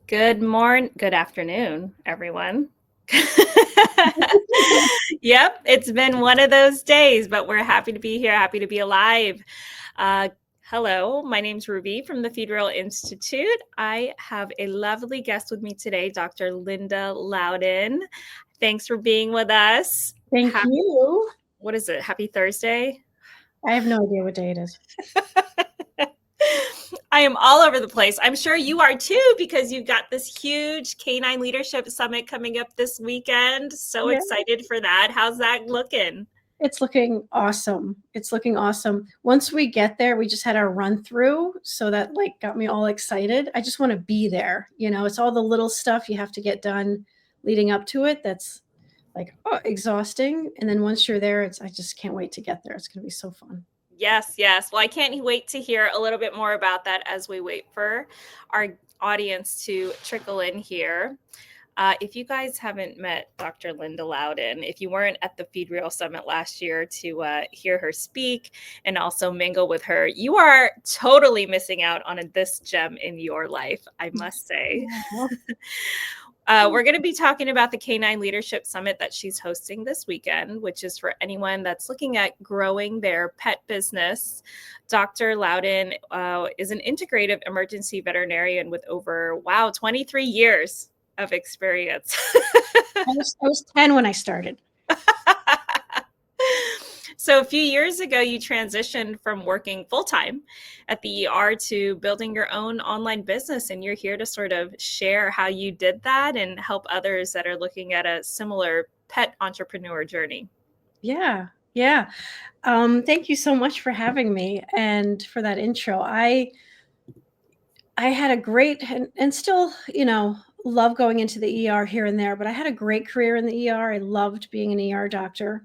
Good afternoon, everyone. Yep, it's been one of those days, but we're happy to be here, happy to be alive. Uh, Hello, my name's Ruby from the Federal Institute. I have a lovely guest with me today, Dr. Linda Loudon. Thanks for being with us. Thank you. What is it? Happy Thursday? I have no idea what day it is. I am all over the place. I'm sure you are too, because you've got this huge Canine Leadership Summit coming up this weekend. So Yeah. excited for that. How's that looking? It's looking awesome. It's looking awesome. Once we get there, we just had our run through. So that got me all excited. I just want to be there. It's all the little stuff you have to get done leading up to it. That's exhausting. And then once you're there, I just can't wait to get there. It's going to be so fun. Yes, yes. Well, I can't wait to hear a little bit more about that as we wait for our audience to trickle in here. If you guys haven't met Dr. Linda Loudon, if you weren't at the Feed Real Summit last year to hear her speak and also mingle with her, you are totally missing out on this gem in your life, I must say. We're going to be talking about the Canine Leadership Summit that she's hosting this weekend, which is for anyone that's looking at growing their pet business. Dr. Loudon is an integrative emergency veterinarian with over, 23 years of experience. I was 10 when I started. So a few years ago, you transitioned from working full-time at the ER to building your own online business, and you're here to sort of share how you did that and help others that are looking at a similar pet entrepreneur journey. Yeah. Thank you so much for having me and for that intro. I had a great and still, love going into the ER here and there, but I had a great career in the ER. I loved being an ER doctor.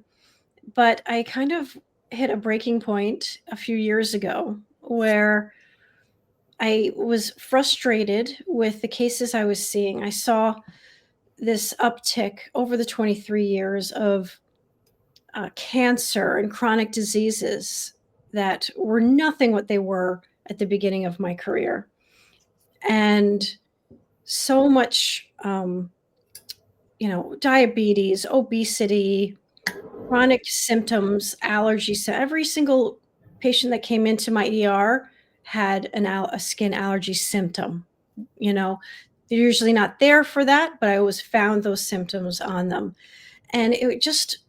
But I kind of hit a breaking point a few years ago where I was frustrated with the cases I was seeing. I saw this uptick over the 23 years of cancer and chronic diseases that were nothing what they were at the beginning of my career. And so much, diabetes, obesity, chronic symptoms, allergies. So every single patient that came into my ER had a skin allergy symptom. They're usually not there for that, but I always found those symptoms on them. And it just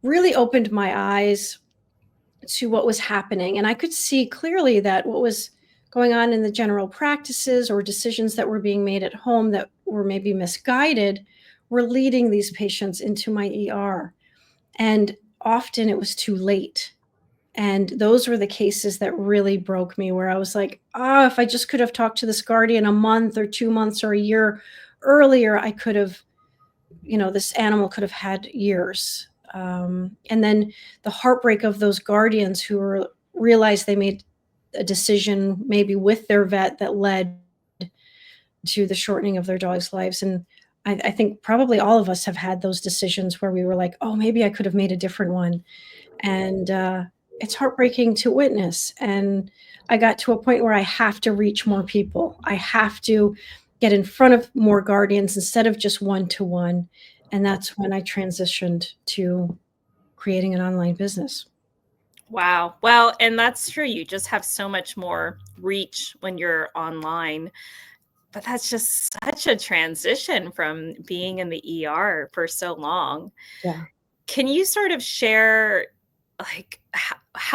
really opened my eyes to what was happening. And I could see clearly that what was going on in the general practices or decisions that were being made at home that were maybe misguided were leading these patients into my ER. And often it was too late. And those were the cases that really broke me, where I was like, if I just could have talked to this guardian a month or 2 months or a year earlier, I could have, this animal could have had years. And then the heartbreak of those guardians who realized they made a decision maybe with their vet that led to the shortening of their dog's lives. And I think probably all of us have had those decisions where we were like, maybe I could have made a different one. And it's heartbreaking to witness. And I got to a point where I have to reach more people. I have to get in front of more guardians instead of just one-to-one. And that's when I transitioned to creating an online business. Wow. Well, and that's true. You just have so much more reach when you're online. But that's just such a transition from being in the ER for so long. Yeah. Can you sort of share,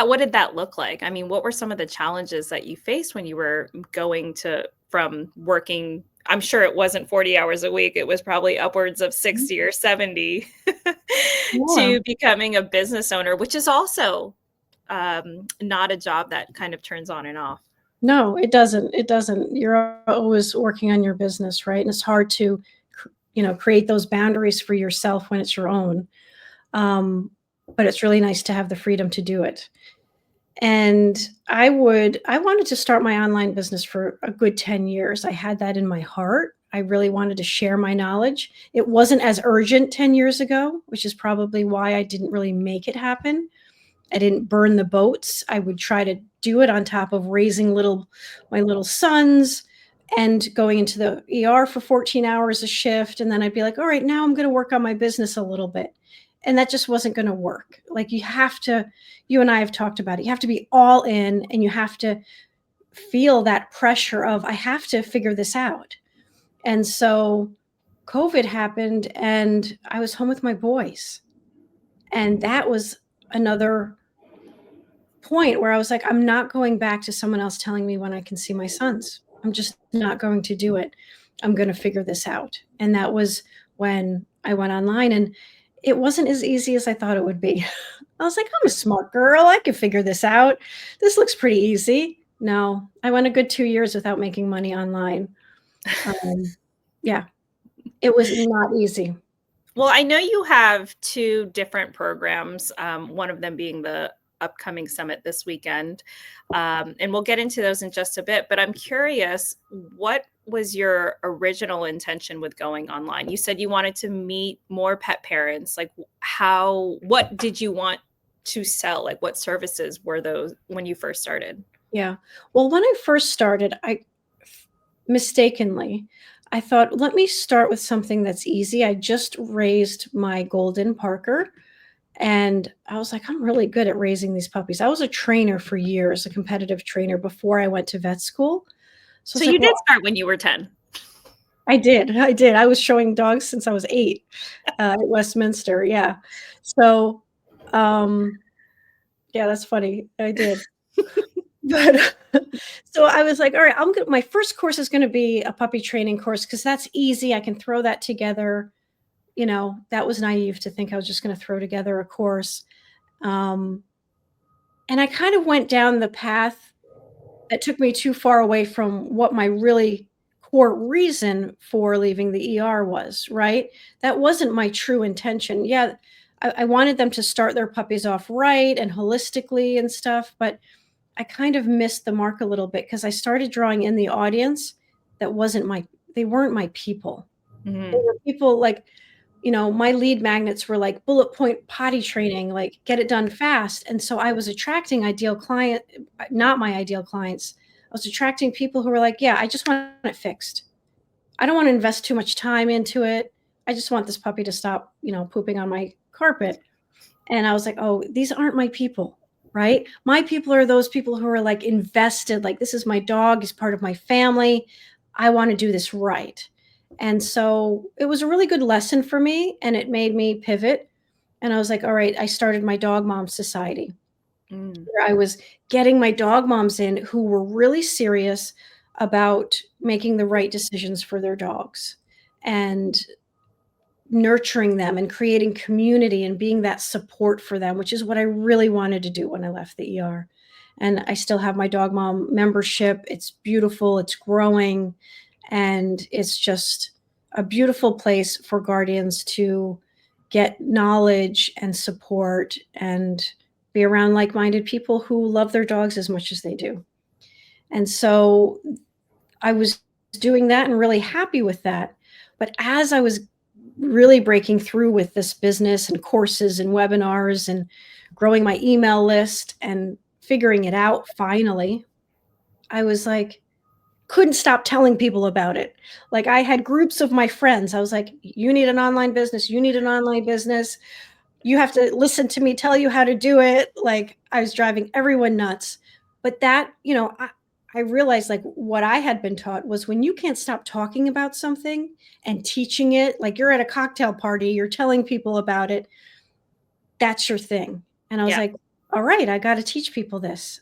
what did that look like? I mean, what were some of the challenges that you faced when you were going from working? I'm sure it wasn't 40 hours a week. It was probably upwards of 60 or 70 to becoming a business owner, which is also not a job that kind of turns on and off. No, it doesn't. It doesn't. You're always working on your business, right? And it's hard to, create those boundaries for yourself when it's your own. But it's really nice to have the freedom to do it. And I wanted to start my online business for a good 10 years. I had that in my heart. I really wanted to share my knowledge. It wasn't as urgent 10 years ago, which is probably why I didn't really make it happen. I didn't burn the boats. I would try to do it on top of raising my little sons and going into the ER for 14 hours a shift. And then I'd be like, all right, now I'm going to work on my business a little bit. And that just wasn't going to work. Like you and I have talked about it. You have to be all in and you have to feel that pressure of, I have to figure this out. And so COVID happened and I was home with my boys. And that was another point where I was like, I'm not going back to someone else telling me when I can see my sons. I'm just not going to do it. I'm going to figure this out. And that was when I went online, and it wasn't as easy as I thought it would be. I was like, I'm a smart girl. I can figure this out. This looks pretty easy. No, I went a good 2 years without making money online. Yeah, it was not easy. Well, I know you have two different programs, one of them being the upcoming summit this weekend. And we'll get into those in just a bit. But I'm curious, what was your original intention with going online? You said you wanted to meet more pet parents. Like, what did you want to sell? Like, what services were those when you first started? Yeah. Well, when I first started, mistakenly, I thought, let me start with something that's easy. I just raised my golden Parker, and I was like, I'm really good at raising these puppies. I was a trainer for years, a competitive trainer before I went to vet school. So I So was like, you did well, start when you were 10. I did. I did. I was showing dogs since I was 8 at Westminster. Yeah. So, yeah, that's funny. I did. But so I was like, all right, my first course is going to be a puppy training course because that's easy. I can throw that together. That was naive to think I was just going to throw together a course. And I kind of went down the path that took me too far away from what my really core reason for leaving the ER was, right? That wasn't my true intention. Yeah, I wanted them to start their puppies off right and holistically and stuff, but I kind of missed the mark a little bit because I started drawing in the audience that they weren't my people. They Mhm. were people like, my lead magnets were like bullet point potty training, like get it done fast. And so I was attracting not my ideal clients. I was attracting people who were like, yeah, I just want it fixed. I don't want to invest too much time into it. I just want this puppy to stop, pooping on my carpet. And I was like, oh, these aren't my people, right? My people are those people who are like invested, like, this is my dog, he's part of my family. I want to do this right. And so it was a really good lesson for me, and it made me pivot. And I was like, all right, I started my Dog Mom Society, Mm. where I was getting my dog moms in who were really serious about making the right decisions for their dogs and nurturing them and creating community and being that support for them, which is what I really wanted to do when I left the ER. And I still have my Dog Mom membership. It's beautiful, it's growing, and it's just a beautiful place for guardians to get knowledge and support and be around like-minded people who love their dogs as much as they do. And so I was doing that and really happy with that. But as I was really breaking through with this business and courses and webinars and growing my email list and figuring it out finally, I was like, couldn't stop telling people about it. Like, I had groups of my friends. I was like, you need an online business. You need an online business. You have to listen to me tell you how to do it. Like, I was driving everyone nuts. But that, I realized, like, what I had been taught was when you can't stop talking about something and teaching it, like you're at a cocktail party, you're telling people about it, that's your thing. And I was Yeah. like, all right, I got to teach people this.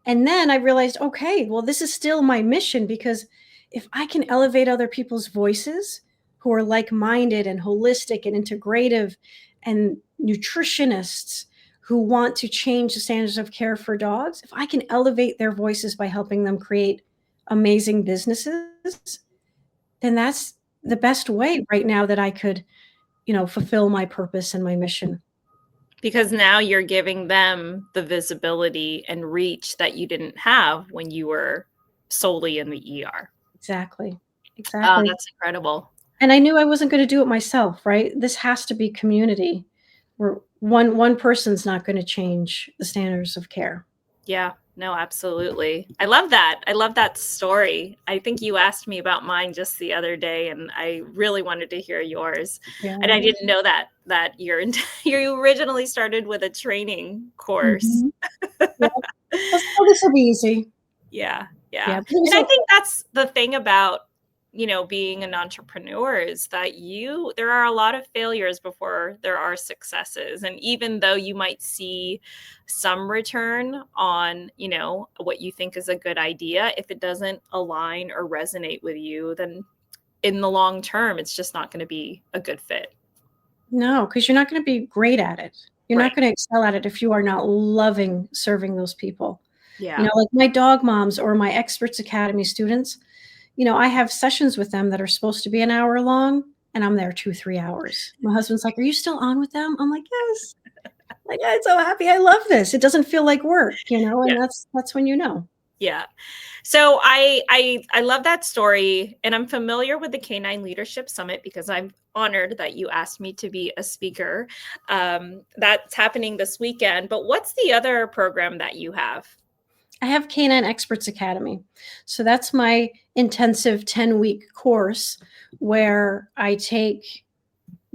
And then I realized, okay, well, this is still my mission, because if I can elevate other people's voices who are like-minded and holistic and integrative and nutritionists who want to change the standards of care for dogs, if I can elevate their voices by helping them create amazing businesses, then that's the best way right now that I could, fulfill my purpose and my mission. Because now you're giving them the visibility and reach that you didn't have when you were solely in the ER. Exactly. Oh, Exactly. that's incredible. And I knew I wasn't gonna do it myself, right? This has to be community, where one person's not gonna change the standards of care. Yeah, no, absolutely. I love that. I love that story. I think you asked me about mine just the other day, and I really wanted to hear yours. And I Yeah. didn't know that you originally started with a training course. Mhm. Yep. I thought this will be easy. Yeah, yeah. Yeah, but it was And I a think that's the thing about, being an entrepreneur is that there are a lot of failures before there are successes. And even though you might see some return on, what you think is a good idea, if it doesn't align or resonate with you, then in the long term, it's just not going to be a good fit. no, because 'cause you're not gonna be great at it. You're not Right. gonna excel at it if you are not loving serving those people. Yeah. Like my dog moms or my Experts Academy students, I have sessions with them that are supposed to be an hour long, and I'm there 2, 3 hours. My husband's like, "Are you still on with them?" I'm like, "Yes." Like, "I'm so happy. I love this. It doesn't feel like work," Yeah. and that's when you know. Yeah. So I love that story, and I'm familiar with the Canine Leadership Summit because I'm honored that you asked me to be a speaker. That's happening this weekend. But what's the other program that you have? I have Canine Experts Academy. So that's my intensive 10-week course where I take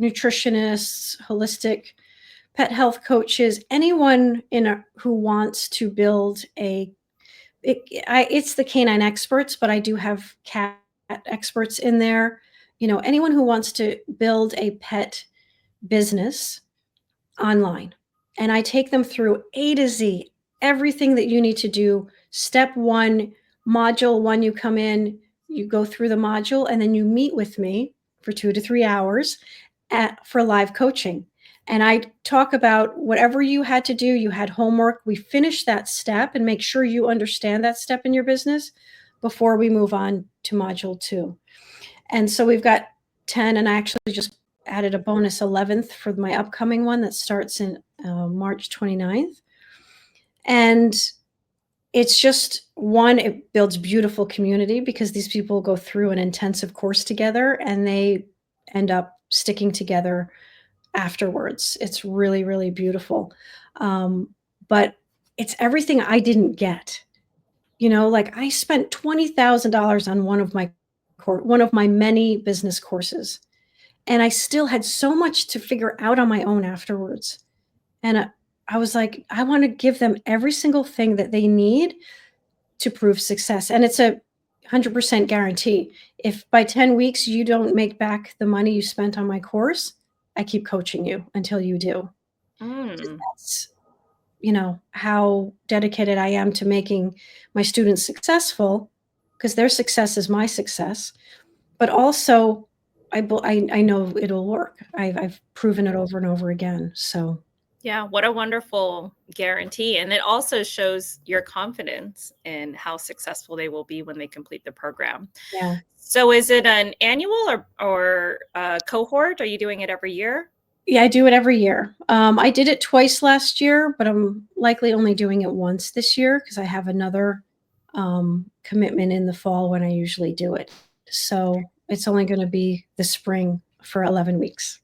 nutritionists, holistic pet health coaches, anyone who wants to build it's the canine experts, but I do have cat experts in there. Anyone who wants to build a pet business online. And I take them through A to Z, everything that you need to do. Step one, module one, you come in, you go through the module, and then you meet with me for 2 to 3 hours for live coaching. And I talk about whatever you had to do, you had homework. We finish that step and make sure you understand that step in your business before we move on to module two. And so we've got 10, and I actually just added a bonus 11th for my upcoming one that starts in March 29th. And it's just one, it builds beautiful community because these people go through an intensive course together and they end up sticking together afterwards. It's really, really beautiful. But it's everything I didn't get. Like I spent $20,000 on one of my many business courses, and I still had so much to figure out on my own afterwards. And I was like, I want to give them every single thing that they need to prove success. And it's a 100% guarantee. If by 10 weeks you don't make back the money you spent on my course, I keep coaching you until you do. 'Cause Mm. that's, how dedicated I am to making my students successful, because their success is my success. But also, I know it'll work. I've proven it over and over again, so, Yeah, what a wonderful guarantee. And it also shows your confidence in how successful they will be when they complete the program. yeah. So is it an annual or cohort? Are you doing it every year? Yeah, I do it every year. I did it twice last year, but I'm likely only doing it once this year because I have another, commitment in the fall when I usually do it. So, it's only gonna be the spring for 11 weeks.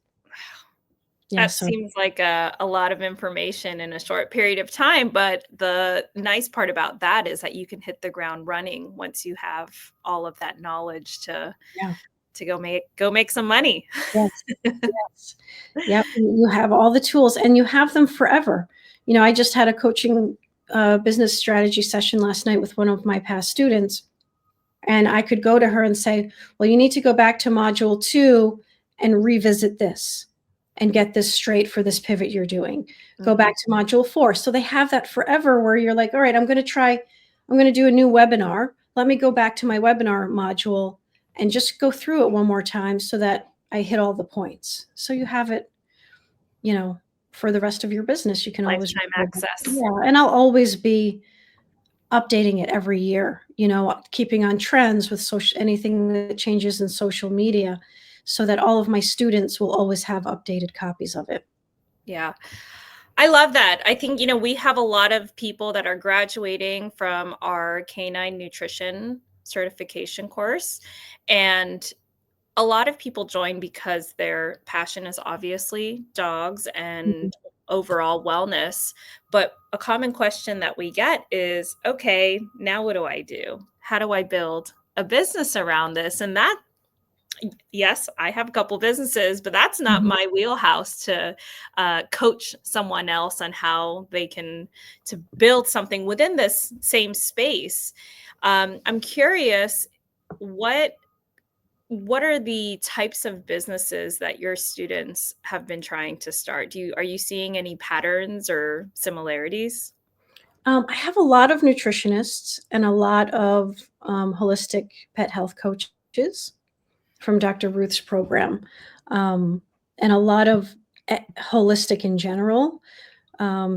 Yeah, That so seems like a lot of information in a short period of time, but the nice part about that is that you can hit the ground running once you have all of that knowledge yeah. to go make some money. Yes, yes. Yep, you have all the tools and you have them forever. I just had a coaching, business strategy session last night with one of my past students, and I could go to her and say, "Well, you need to go back to module 2 and revisit this and get this straight for this pivot you're doing. Go Mhm. back to module 4." So they have that forever where you're like, "All right, I'm gonna do a new webinar. Let me go back to my webinar module and just go through it one more time so that I hit all the points." So you have it, you know, for the rest of your business. You can always Lifetime refer back. access. Yeah, and I'll always be updating it every year, keeping on trends with anything that changes in social media so that all of my students will always have updated copies of it. Yeah. I love that. I think, we have a lot of people that are graduating from our canine nutrition certification course. And a lot of people join because their passion is obviously dogs Mhm. and overall wellness. But a common question that we get is, okay, now what do I do? How do I build a business around this? And that, yes, I have a couple businesses, but that's not Mhm. my wheelhouse to coach someone else on how they can to build something within this same space. I'm curious, what what are the types of businesses that your students have been trying to start? Are you seeing any patterns or similarities? I have a lot of nutritionists and a lot of holistic pet health coaches from Dr. Ruth's program, um, and a lot of holistic in general,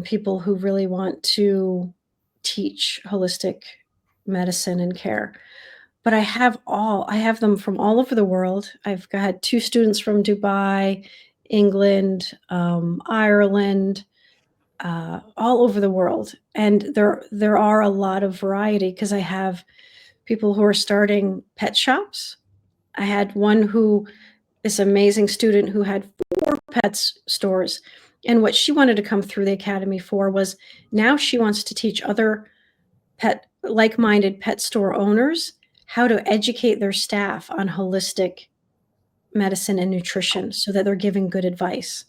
people who really want to teach holistic medicine and care. But I have them from all over the world. I've had 2 students from Dubai, England, Ireland, all over the world, and there are a lot of variety because I have people who are starting pet shops. I had one who this amazing student who had 4 pets stores, and what she wanted to come through the academy for was now she wants to teach other pet like-minded pet store owners how to educate their staff on holistic medicine and nutrition so that they're giving good advice.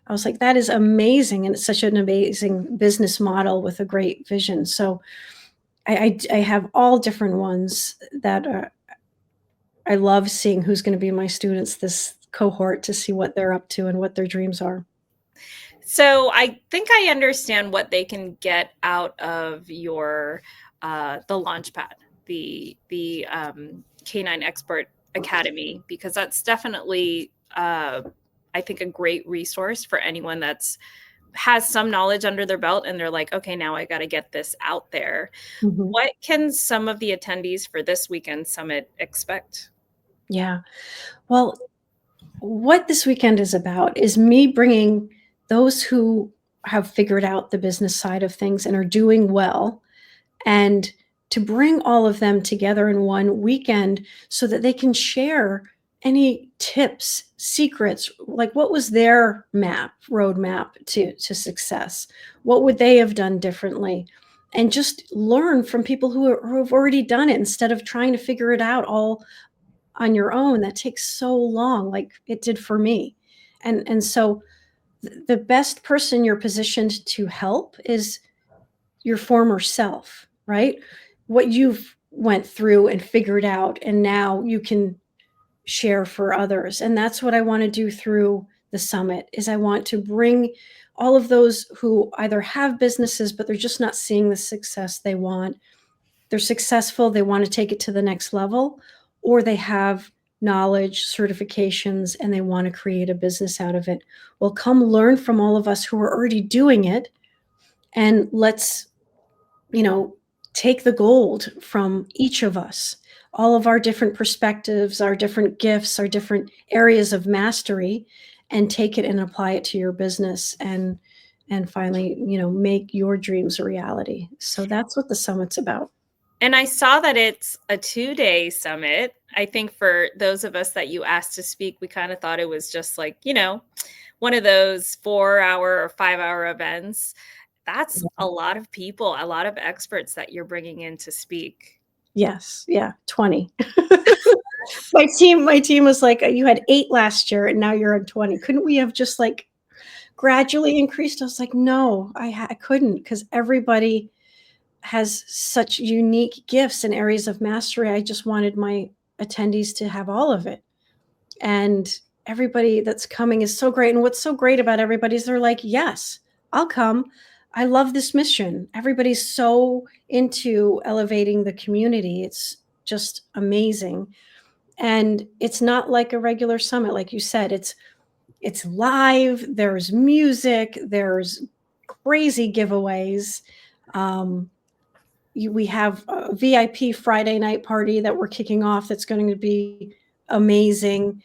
I was like, "That is amazing," and it's such an amazing business model with a great vision. So I have all different ones that I love seeing who's gonna be my students this cohort to see what they're up to and what their dreams are. So I think I understand what they can get out of your the Launchpad, the Canine Expert Academy, because that's definitely I think a great resource for anyone that's has some knowledge under their belt and they're like, okay, now I got to get this out there. Mhm. What can some of the attendees for this weekend summit expect? Yeah. Well, what this weekend is about is me bringing those who have figured out the business side of things and are doing well, and to bring all of them together in one weekend so that they can share any tips, secrets, like what was their roadmap to success? What would they have done differently? And just learn from people who have already done it instead of trying to figure it out all on your own. That takes so long, like it did for me. And so the best person you're positioned to help is your former self, right? What you've went through and figured out, and now you can share for others. And that's what I want to do through the summit is I want to bring all of those who either have businesses but they're just not seeing the success they want. They're successful, they want to take it to the next level, or they have knowledge, certifications, and they want to create a business out of it. Well, come learn from all of us who are already doing it, and let's you know, take the gold from each of us, all of our different perspectives, our different gifts, our different areas of mastery, and take it and apply it to your business and finally, make your dreams a reality. So that's what the summit's about. And I saw that it's a 2-day summit. I think for those of us that you asked to speak, we kind of thought it was just like, one of those 4-hour or 5-hour events. That's a lot of people, a lot of experts that you're bringing in to speak. Yes, yeah, 20. My team was like, "You had 8 last year and now you're on 20. Couldn't we have just like gradually increased?" I was like, "No, I couldn't because everybody has such unique gifts and areas of mastery. I just wanted my attendees to have all of it. And everybody that's coming is so great. And what's so great about everybody is they're like, yes, I'll come. I love this mission. Everybody's so into elevating the community. It's just amazing. And it's not like a regular summit, like you said. It's live. There's music. There's crazy giveaways. Um, we have a VIP Friday night party that we're kicking off that's going to be amazing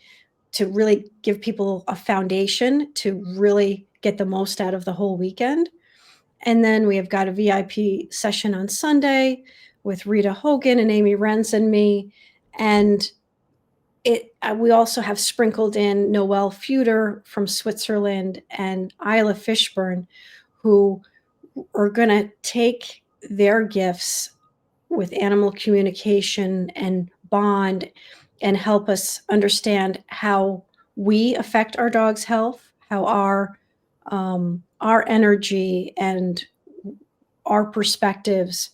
to really give people a foundation to really get the most out of the whole weekend. And then we have got a VIP session on Sunday with Rita Hogan and Amy Renz and me. And we also have sprinkled in Noel Feuder from Switzerland and Isla Fishburne, who are going to take their gifts with animal communication and bond and help us understand how we affect our dog's health, how our energy and our perspectives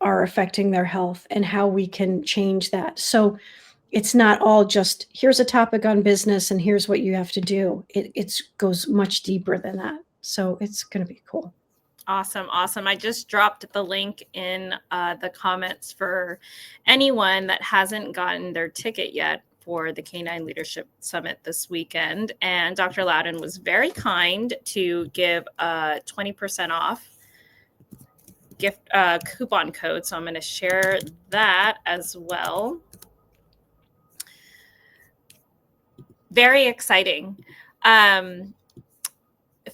are affecting their health and how we can change that. So it's not all just here's a topic on business and here's what you have to do. It goes much deeper than that. So it's going to be cool. Awesome. Awesome. I just dropped the link in the comments for anyone that hasn't gotten their ticket yet for the Canine Leadership Summit this weekend. And Dr. Loudon was very kind to give a 20% off gift coupon code. So I'm going to share that as well. Very exciting.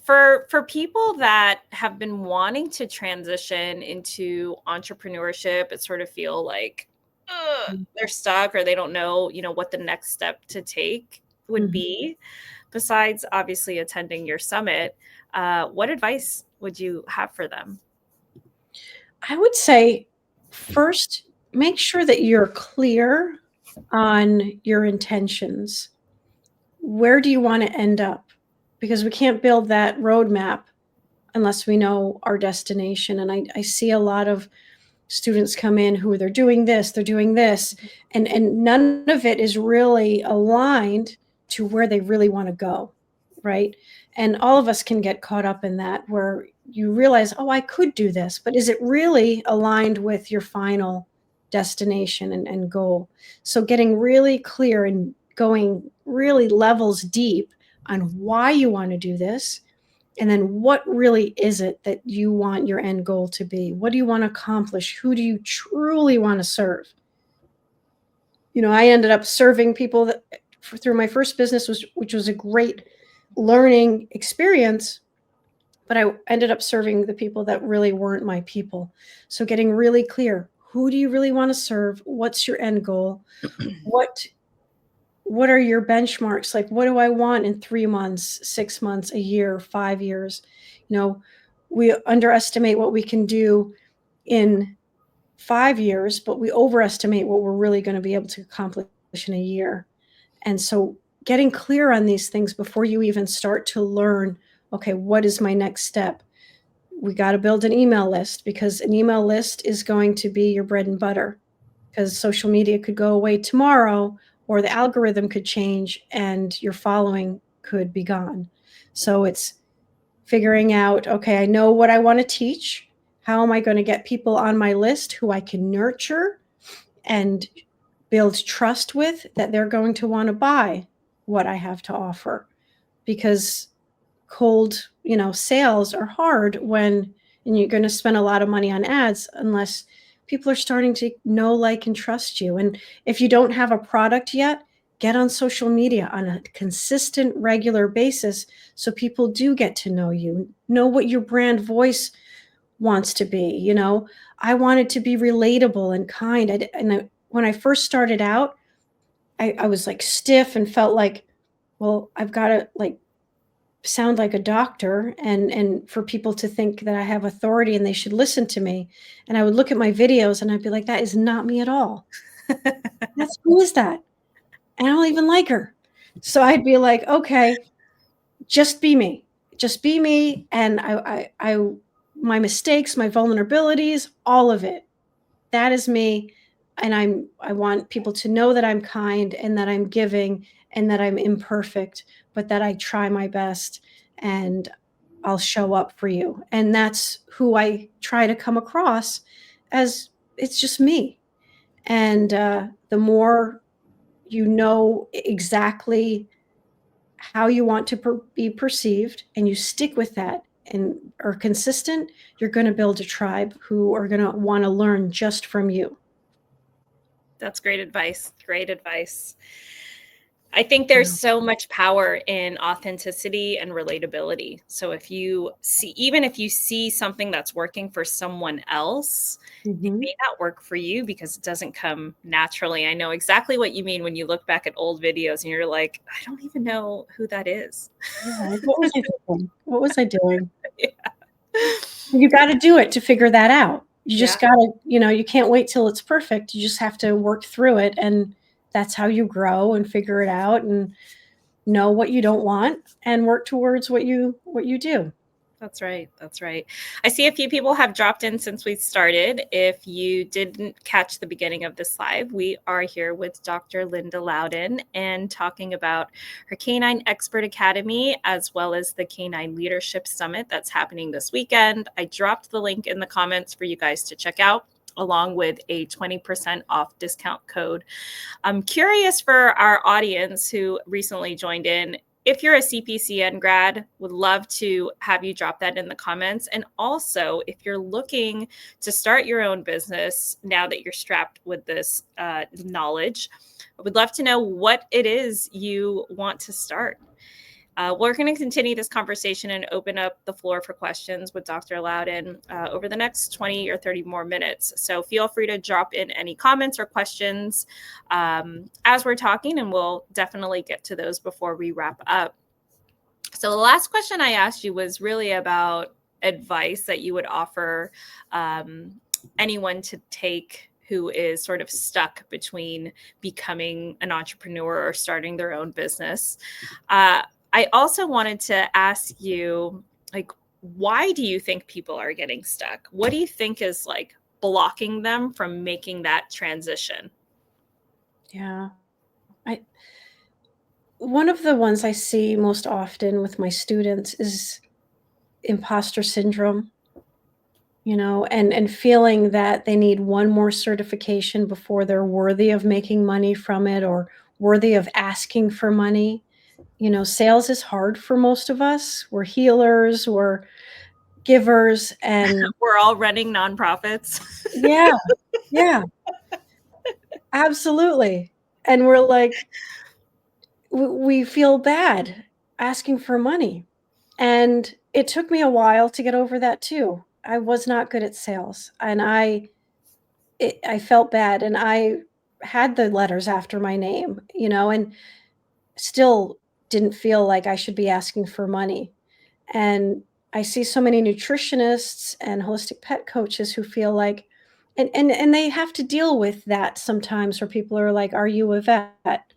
For people that have been wanting to transition into entrepreneurship, it sort of feel like they're stuck or they don't know, what the next step to take would be. Besides obviously attending your summit, what advice would you have for them? I would say first, make sure that you're clear on your intentions. Where do you want to end up? Because we can't build that roadmap unless we know our destination. And I see a lot of students come in who they're doing this, and none of it is really aligned to where they really want to go, right? And all of us can get caught up in that where you realize, oh, I could do this, but is it really aligned with your final destination and goal? So getting really clear and going really levels deep on why you want to do this. And then what really is it that you want your end goal to be? What do you want to accomplish? Who do you truly want to serve? I ended up serving people through my first business, which was a great learning experience, but I ended up serving the people that really weren't my people. So getting really clear, who do you really want to serve? What's your end goal? What are your benchmarks? Like, what do I want in 3 months, 6 months, a year, 5 years? We underestimate what we can do in 5 years, but we overestimate what we're really going to be able to accomplish in a year. And so getting clear on these things before you even start to learn, okay, what is my next step? We got to build an email list because an email list is going to be your bread and butter, because social media could go away tomorrow or the algorithm could change and your following could be gone. So it's figuring out, okay, I know what I want to teach. How am I going to get people on my list who I can nurture and build trust with that they're going to want to buy what I have to offer? Because cold, sales are hard and you're going to spend a lot of money on ads unless people are starting to know, like, and trust you. And if you don't have a product yet, get on social media on a consistent, regular basis so people do get to know what your brand voice wants to be. I wanted to be relatable and kind. When I first started out, I was like stiff and felt like, well, I've got to sound like a doctor and for people to think that I have authority and they should listen to me. And I would look at my videos and I'd be like, that is not me at all. Who is that? And I don't even like her. So I'd be like, okay, just be me. Just be me. And my mistakes, my vulnerabilities, all of it. That is me. And I want people to know that I'm kind and that I'm giving and that I'm imperfect, but that I try my best and I'll show up for you. And that's who I try to come across as. It's just me. And the more you know exactly how you want to be perceived and you stick with that and are consistent, you're going to build a tribe who are going to want to learn just from you. That's great advice. Great advice. I think Yeah. there's so much power in authenticity and relatability. So if you see, even if you see something that's working for someone else, it Mhm. may not work for you because it doesn't come naturally. I know exactly what you mean when you look back at old videos and you're like, I don't even know who that is. Yeah, like, what was I thinking? What was I doing? Yeah. You gotta do it to figure that out. You Yeah, just gotta, you can't wait till it's perfect. You just have to work through it, and that's how you grow and figure it out and know what you don't want and work towards what you do. that's right. That's right. I see a few people have dropped in since we started. If you didn't catch the beginning of this live, we are here with Dr. Linda Loudon and talking about her Canine Expert Academy as well as the Canine Leadership Summit that's happening this weekend. I dropped the link in the comments for you guys to check out, along with a 20% off discount code. I'm curious for our audience who recently joined in. If you're a CPCN grad, would love to have you drop that in the comments. And also, if you're looking to start your own business now that you're strapped with this knowledge, I would love to know what it is you want to start. We're going to continue this conversation and open up the floor for questions with Dr. Loudon over the next 20 or 30 more minutes. So feel free to drop in any comments or questions as we're talking, and we'll definitely get to those before we wrap up. So the last question I asked you was really about advice that you would offer anyone to take who is sort of stuck between becoming an entrepreneur or starting their own business. I also wanted to ask you, like, why do you think people are getting stuck? What do you think is like blocking them from making that transition? Yeah. I One of the ones I see most often with my students is imposter syndrome, and feeling that they need one more certification before they're worthy of making money from it or worthy of asking for money. Sales is hard for most of us. We're healers, we're givers, and We're all running nonprofits. yeah, yeah, absolutely. And we're like, we feel bad asking for money. And it took me a while to get over that too. I was not good at sales, and I felt bad, and I had the letters after my name, and still didn't feel like I should be asking for money. And I see so many nutritionists and holistic pet coaches who feel like, and they have to deal with that sometimes, where people are like, "Are you a vet?"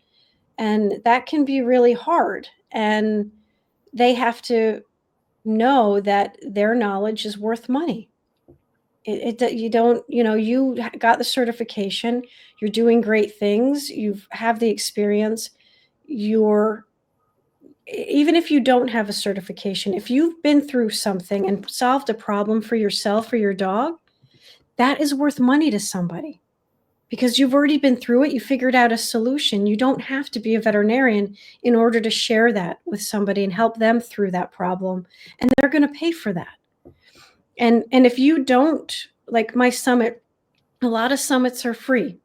And that can be really hard. And they have to know that their knowledge is worth money. You don't, got the certification, you're doing great things, you've have the experience, you're even if you don't have a certification, if you've been through something and solved a problem for yourself or your dog, that is worth money to somebody because you've already been through it. You figured out a solution. You don't have to be a veterinarian in order to share that with somebody and help them through that problem. And they're going to pay for that. And if you don't, like my summit, a lot of summits are free.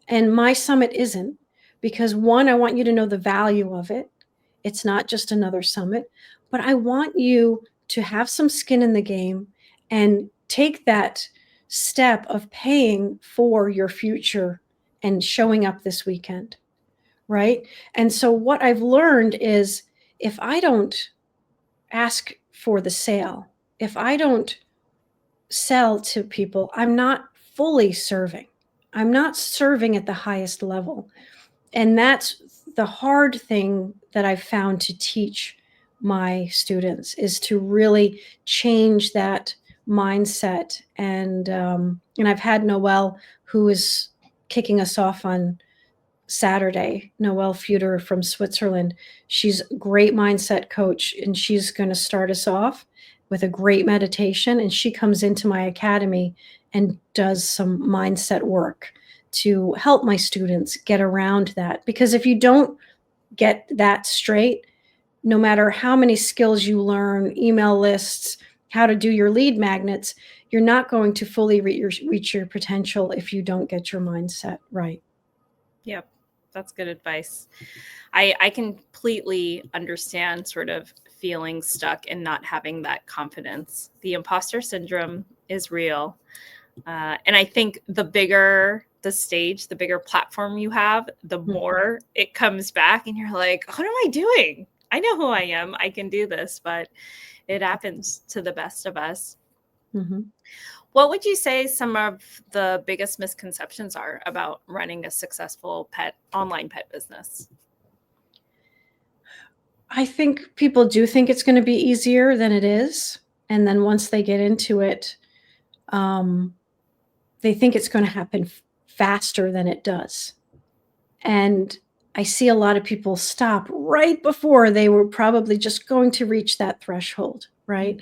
And my summit isn't, because one, I want you to know the value of it. It's not just another summit, but I want you to have some skin in the game and take that step of paying for your future and showing up this weekend, right? And so what I've learned is, if I don't ask for the sale, if I don't sell to people, I'm not fully serving. I'm not serving at the highest level. And that's the hard thing that I've found to teach my students, is to really change that mindset. And I've had Noelle, who is kicking us off on Saturday, Noelle Futer from Switzerland. She's a great mindset coach, and she's going to start us off with a great meditation. And she comes into my academy and does some mindset work to help my students get around that. Because if you don't get that straight, no matter how many skills you learn, email lists, how to do your lead magnets, you're not going to fully reach your potential if you don't get your mindset right. Yep. That's good advice. I completely understand sort of feeling stuck and not having that confidence. The imposter syndrome is real. And I think the bigger the stage, the bigger platform you have, the more it comes back, and you're like, what am I doing? I know who I am. I can do this, but it happens to the best of us. Mm-hmm. What would you say some of the biggest misconceptions are about running a successful online pet business? I think people do think it's going to be easier than it is. And then once they get into it, um, they think it's going to happen faster than it does. And I see a lot of people stop right before they were probably just going to reach that threshold, right?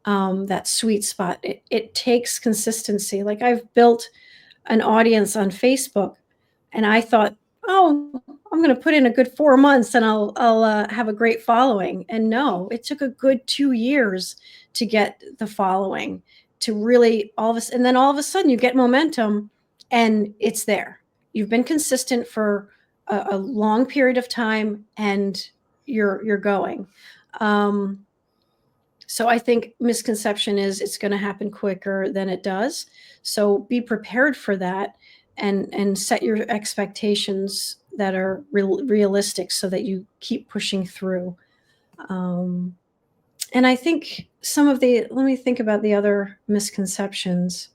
Mhm. That sweet spot. It takes consistency. Like I've built an audience on Facebook, and I thought, oh, I'm going to put in a good 4 months, and I'll have a great following. And no, it took a good 2 years to get the following, to really and then all of a sudden you get momentum, and it's there. You've been consistent for a long period of time, and you're going. Um, so I think misconception is it's going to happen quicker than it does. So be prepared for that, and set your expectations that are realistic so that you keep pushing through. Um, and I think let me think about the other misconceptions.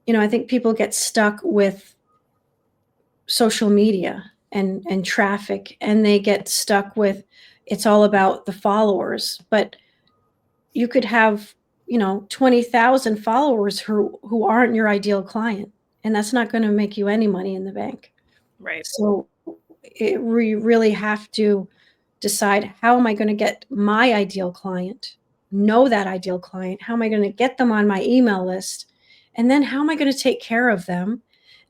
I think people get stuck with social media and traffic, and they get stuck with it's all about the followers, but you could have 20,000 followers who aren't your ideal client, and that's not going to make you any money in the bank. Right. So we really have to decide, how am I going to get my ideal client, know that ideal client, how am I going to get them on my email list, and then how am I going to take care of them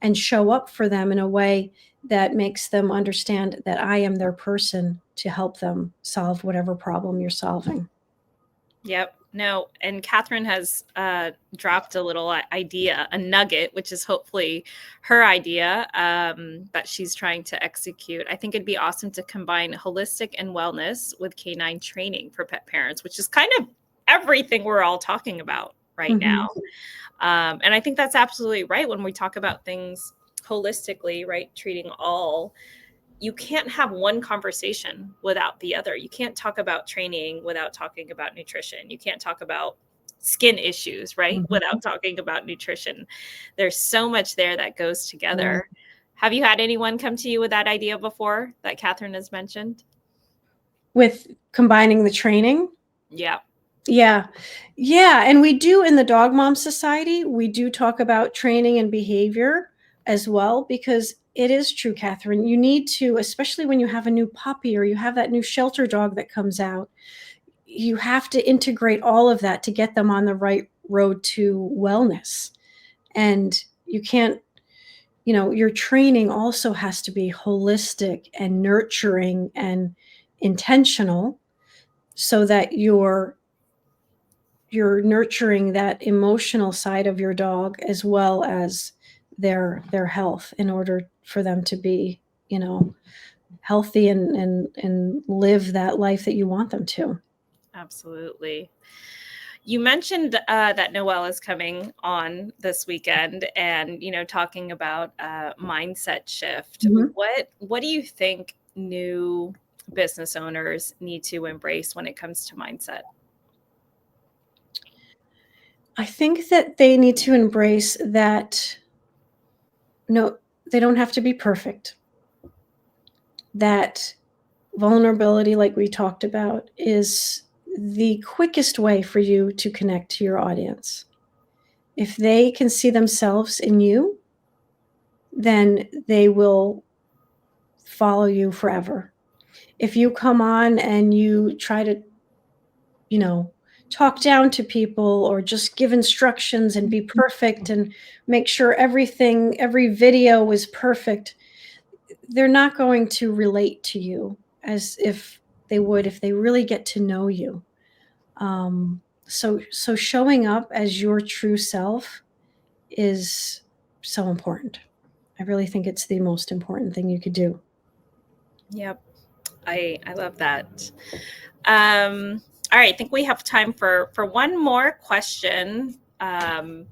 and show up for them in a way that makes them understand that I am their person to help them solve whatever problem you're solving. Yep. No, and Catherine has dropped a little idea, a nugget, which is hopefully her idea that she's trying to execute. I think it'd be awesome to combine holistic and wellness with canine training for pet parents, which is kind of everything we're all talking about right Mhm. now. And I think that's absolutely right when we talk about things holistically, right? Treating all, you can't have one conversation without the other. You can't talk about training without talking about nutrition. You can't talk about skin issues, right? Mhm. Without talking about nutrition. There's so much there that goes Right. together. Have you had anyone come to you with that idea before that Catherine has mentioned? With combining the training? Yeah. Yeah. Yeah, and we do in the Dog Mom Society, we do talk about training and behavior as well, because it is true, Catherine. You need to, especially when you have a new puppy or you have that new shelter dog that comes out, you have to integrate all of that to get them on the right road to wellness. And you can't, your training also has to be holistic and nurturing and intentional, so that you're nurturing that emotional side of your dog as well as their health, in order for them to be, healthy and live that life that you want them to. Absolutely. You mentioned that Noelle is coming on this weekend, and talking about mindset shift. Mhm. What do you think new business owners need to embrace when it comes to mindset? I think that they need to embrace that, no, they don't have to be perfect. That vulnerability, like we talked about, is the quickest way for you to connect to your audience. If they can see themselves in you, then they will follow you forever. If you come on and you try to, you know, talk down to people, or just give instructions and be perfect and make sure every video is perfect, they're not going to relate to you as if they would if they really get to know you. So showing up as your true self is so important. I really think it's the most important thing you could do. Yep. I love that. All right, I think we have time for one more question. I'm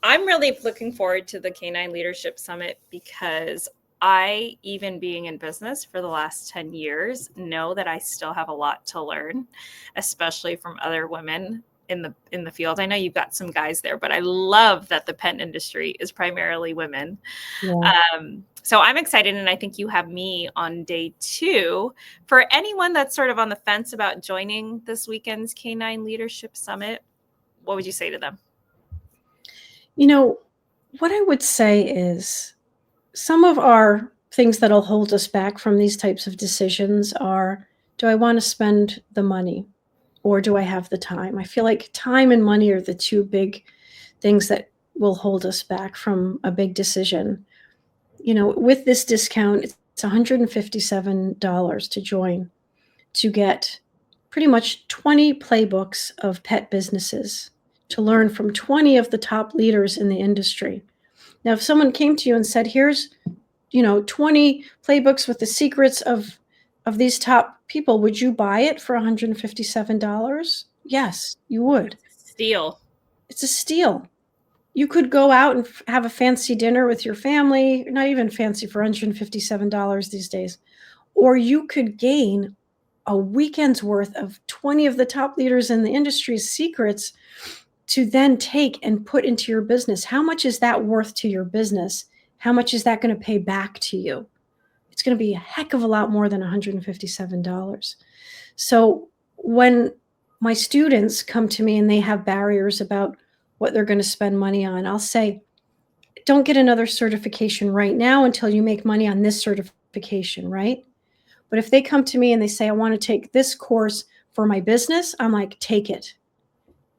really looking forward to the Canine Leadership Summit because I, even being in business for the last 10 years, know that I still have a lot to learn, especially from other women in the field. I know you've got some guys there, but I love that the pet industry is primarily women. Yeah. So I'm excited, and I think you have me on day 2. For anyone that's sort of on the fence about joining this weekend's Canine Leadership Summit, what would you say to them? You know, what I would say is some of our things that'll hold us back from these types of decisions are, do I want to spend the money or do I have the time? I feel like time and money are the two big things that will hold us back from a big decision. With this discount, it's $157 to join to get pretty much 20 playbooks of pet businesses to learn from 20 of the top leaders in the industry. Now, if someone came to you and said, here's 20 playbooks with the secrets of these top people, would you buy it for $157? Yes, you would. Steal. It's a steal. You could go out and have a fancy dinner with your family, not even fancy for $157 these days, or you could gain a weekend's worth of 20 of the top leaders in the industry's secrets to then take and put into your business. How much is that worth to your business? How much is that going to pay back to you? It's going to be a heck of a lot more than $157. So when my students come to me and they have barriers about what they're going to spend money on, I'll say, don't get another certification right now until you make money on this certification, right? But if they come to me and they say, I want to take this course for my business, I'm like, take it.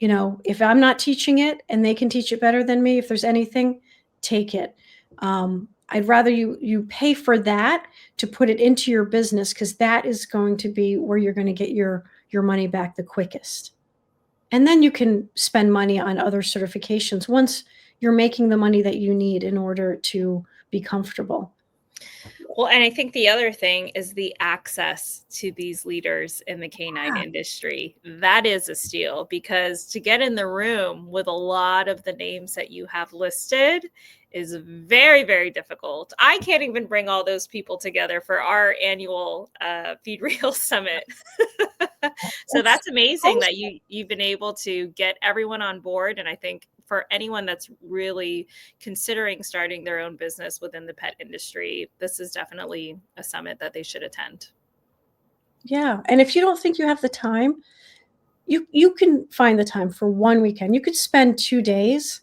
If I'm not teaching it and they can teach it better than me, if there's anything, take it. I'd rather you pay for that to put it into your business, because that is going to be where you're going to get your money back the quickest. And then you can spend money on other certifications once you're making the money that you need in order to be comfortable. Well, and I think the other thing is the access to these leaders in the canine industry. That is a steal, because to get in the room with a lot of the names that you have listed is very, very difficult. I can't even bring all those people together for our annual Feed Real Summit. So that's amazing that you've been able to get everyone on board. And I think for anyone that's really considering starting their own business within the pet industry, this is definitely a summit that they should attend. Yeah. And if you don't think you have the time, you can find the time for one weekend. You could spend 2 days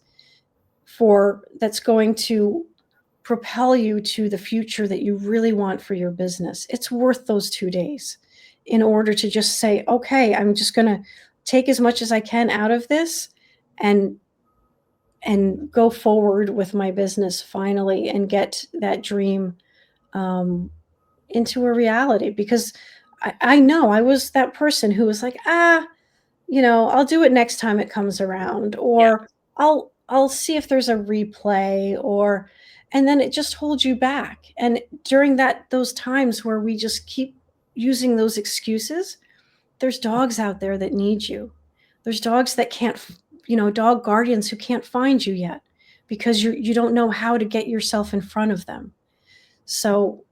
that's going to propel you to the future that you really want for your business. It's worth those 2 days in order to just say, okay, I'm just going to take as much as I can out of this and go forward with my business finally and get that dream into a reality. Because I know I was that person who was like, I'll do it next time it comes around, Yeah. or I'll see if there's a replay, and then it just holds you back. And during those times where we just keep using those excuses, there's dogs out there that need you. There's dogs that can't, dog guardians who can't find you yet because you don't know how to get yourself in front of them. So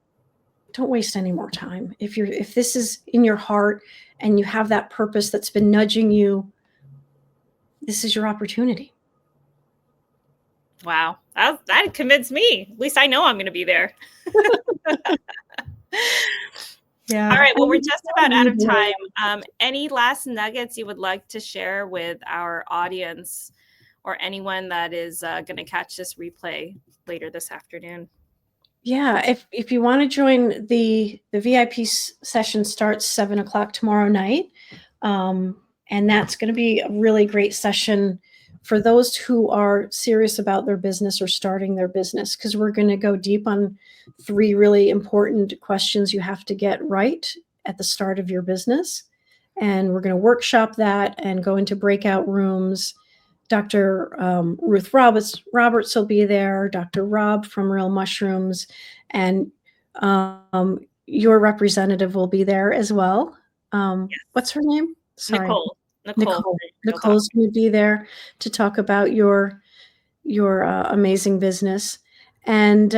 don't waste any more time. If this is in your heart and you have that purpose that's been nudging you, this is your opportunity. Wow. That convinced me. At least I know I'm going to be there. Yeah. All right. Well, we're just about out of time. Any last nuggets you would like to share with our audience or anyone that is going to catch this replay later this afternoon? Yeah. If you want to join the VIP session, starts 7:00 tomorrow night. And that's going to be a really great session for those who are serious about their business or starting their business, because we're going to go deep on 3 really important questions you have to get right at the start of your business. And we're going to workshop that and go into breakout rooms Dr. Ruth Roberts will be there, Dr. Rob from Real Mushrooms, and your representative will be there as well. What's Yes. her name? Sorry. Nicole. Nicole Nicole. for Real Talk. Nicole's going to be there to talk about your amazing business. And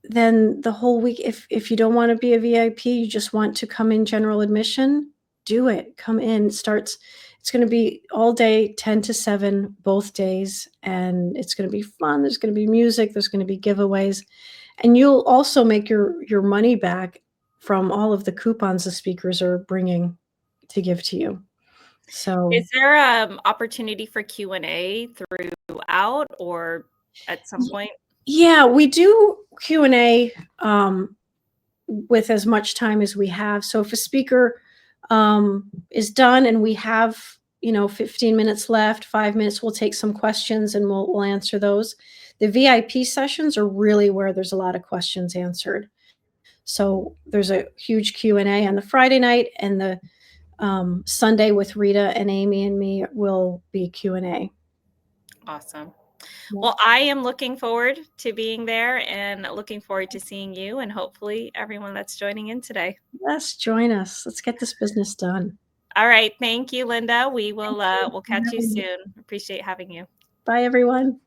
then the whole week, if you don't want to be a VIP, you just want to come in general admission, do it. Come in. It's going to be all day, 10 to 7, both days. And it's going to be fun. There's going to be music. There's going to be giveaways. And you'll also make your money back from all of the coupons the speakers are bringing to give to you. So Is there opportunity for Q&A throughout or at some point? yeah, we do Q&A with as much time as we have. So if a speaker is done and we have 15 minutes left, 5 minutes, we'll take some questions and we'll answer those. The VIP sessions are really where there's a lot of questions answered. So there's a huge Q&A on the Friday night, and the Sunday with Rita and Amy and me will be Q&A. Awesome. Yeah. Well, I am looking forward to being there and looking forward to seeing you and hopefully everyone that's joining in today. Yes, join us. Let's get this business done. All right. Thank you, Linda. We'll Thank you we'll for catch you having me. soon. Appreciate having you. Bye, everyone.